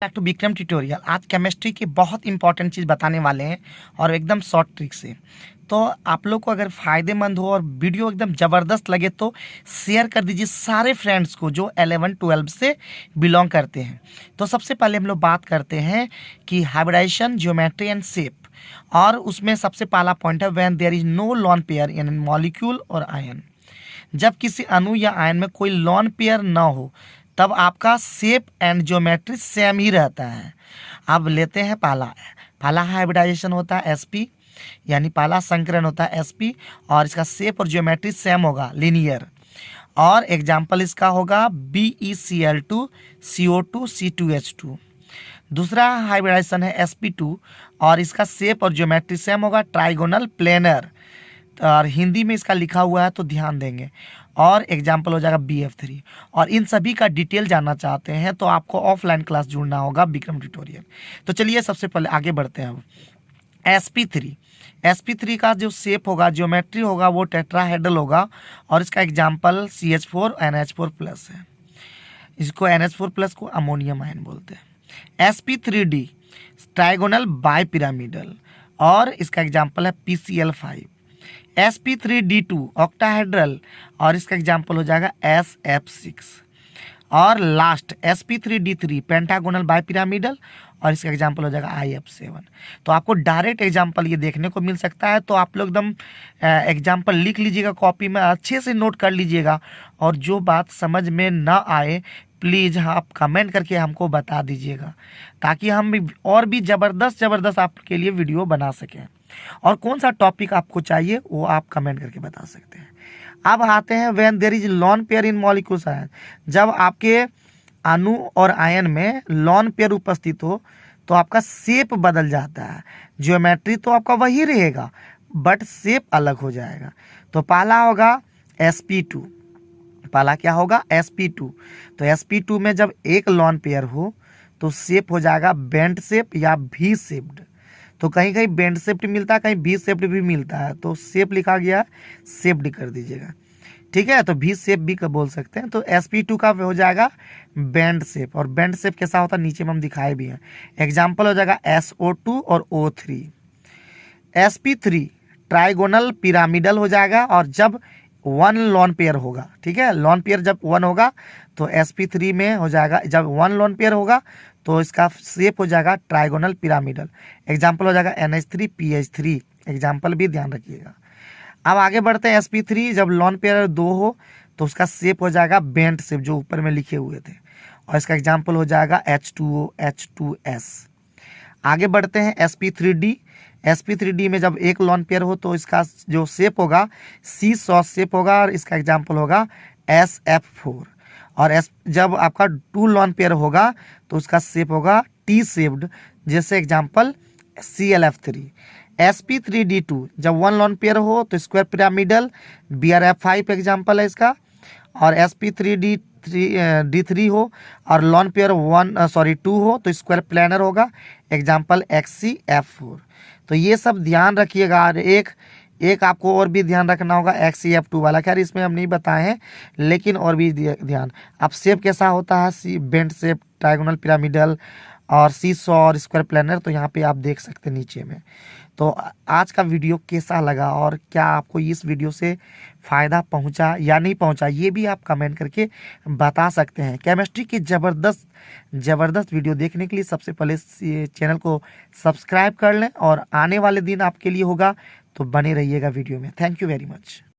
Back to Vikram tutorial. आज chemistry की बहुत इंपॉर्टेंट चीज़ बताने वाले हैं और एकदम शॉर्ट ट्रिक से। तो आप लोग को अगर फ़ायदेमंद हो और वीडियो एकदम ज़बरदस्त लगे तो शेयर कर दीजिए सारे फ्रेंड्स को जो 11-12 से बिलोंग करते हैं। तो सबसे पहले हम लोग बात करते हैं कि हाइब्रिडाइजेशन, ज्योमेट्री एंड शेप। और उसमें सबसे पहला पॉइंट है when there is no lone pair in molecule और आयन। जब किसी अणु या आयन में कोई लोन पेयर ना हो तब आपका शेप एंड ज्योमेट्री सेम ही रहता है। अब लेते हैं पहला हाइब्रिडाइजेशन होता है sp, यानी पहला संकरण होता है sp और इसका शेप और ज्योमेट्री सेम होगा, लीनियर। और एग्जाम्पल इसका होगा BeCl2 CO2 C2H2। दूसरा हाइब्रिडाइजेशन है sp2 और इसका शेप और ज्योमेट्री सेम होगा, ट्राइगोनल प्लेनर। और हिंदी में इसका लिखा हुआ है तो ध्यान देंगे। और एग्जाम्पल हो जाएगा BF3। और इन सभी का डिटेल जानना चाहते हैं तो आपको ऑफलाइन क्लास जुड़ना होगा विक्रम ट्यूटोरियल। तो चलिए सबसे पहले आगे बढ़ते हैं। अब sp3 का जो शेप होगा, ज्योमेट्री होगा, वो टेट्राहेड्रल होगा। और इसका एग्जाम्पल CH4 NH4+ है। इसको NH4+ को अमोनियम आयन बोलते हैं। sp3d ट्राइगोनल बाइपिरामिडल और इसका एग्जाम्पल है PCl5। sp3d2 ऑक्टाहेड्रल और इसका एग्जाम्पल हो जाएगा SF6। और लास्ट sp3d3 पेंटागोनल बाइपिरामिडल और इसका एग्जाम्पल हो जाएगा IF7। तो आपको डायरेक्ट एग्जाम्पल ये देखने को मिल सकता है, तो आप लोग एकदम एग्जाम्पल लिख लीजिएगा, कॉपी में अच्छे से नोट कर लीजिएगा। और जो बात समझ में ना आए प्लीज़ आप कमेंट करके हमको बता दीजिएगा, ताकि हम भी और भी ज़बरदस्त आपके लिए वीडियो बना सकें। और कौन सा टॉपिक आपको चाहिए वो आप कमेंट करके बता सकते हैं। अब आते हैं when there is lone pair in molecules ion. जब आपके अणु और आयन में लोन पेयर उपस्थित हो तो आपका शेप बदल जाता है। ज्योमेट्री तो आपका वही रहेगा बट शेप अलग हो जाएगा। तो पहला होगा sp2। पहला क्या होगा? sp2। तो sp2 में जब एक लोन पेयर हो तो शेप हो जाएगा बेंट शेप या V शेप्ड। तो कहीं कहीं बेंड शेप्ड मिलता है, कहीं V शेप्ड भी मिलता है। तो शेप लिखा गया है, शेप्ड कर दीजिएगा, ठीक है। तो V शेप भी बोल सकते हैं। तो sp2 का हो जाएगा बेंड शेप। और बेंड शेप कैसा होता है नीचे में हम दिखाए भी हैं। एग्जाम्पल हो जाएगा SO2 और O3। sp3 ट्राइगोनल पिरामिडल हो जाएगा और जब 1 लोन पेयर होगा, ठीक है। लोन पेयर जब 1 होगा तो sp3 में हो जाएगा, जब 1 लोन पेयर होगा तो इसका शेप हो जाएगा ट्राइगोनल पिरामिडल। एग्जाम्पल हो जाएगा NH3PH3। एग्जाम्पल भी ध्यान रखिएगा। अब आगे बढ़ते हैं। sp3 जब लोन पेयर 2 हो तो उसका शेप हो जाएगा बेंट शेप, जो ऊपर में लिखे हुए थे। और इसका एग्जाम्पल हो जाएगा H2O H2S। आगे बढ़ते हैं sp3d में जब एक लोन पेयर हो तो इसका जो शेप होगा C-सॉ शेप होगा और इसका एग्जाम्पल होगा SF4। और जब आपका 2 लोन पेयर होगा तो उसका शेप होगा T शेप्ड, जैसे एग्जाम्पल ClF3। sp3d2 जब 1 लोन पेयर हो तो स्क्वायर पिरामिडल BrF5 एग्जाम्पल है इसका। और sp3d3 हो और लोन पेयर 2 हो तो स्क्वायर प्लेनर होगा। Example XCF4। तो ये सब ध्यान रखिएगा। और एक आपको और भी ध्यान रखना होगा XCF2 वाला। खैर इसमें हम नहीं बताए हैं, लेकिन और भी ध्यान। अब शेप कैसा होता है, बेंट शेप, ट्राइगोनल पिरामिडल और C-सॉ और स्क्वायर प्लेनर। तो यहाँ पे आप देख सकते हैं नीचे में। तो आज का वीडियो कैसा लगा और क्या आपको इस वीडियो से फ़ायदा पहुंचा या नहीं पहुंचा, ये भी आप कमेंट करके बता सकते हैं। केमिस्ट्री की ज़बरदस्त वीडियो देखने के लिए सबसे पहले चैनल को सब्सक्राइब कर लें और आने वाले दिन आपके लिए होगा, तो बने रहिएगा वीडियो में। Thank you very much.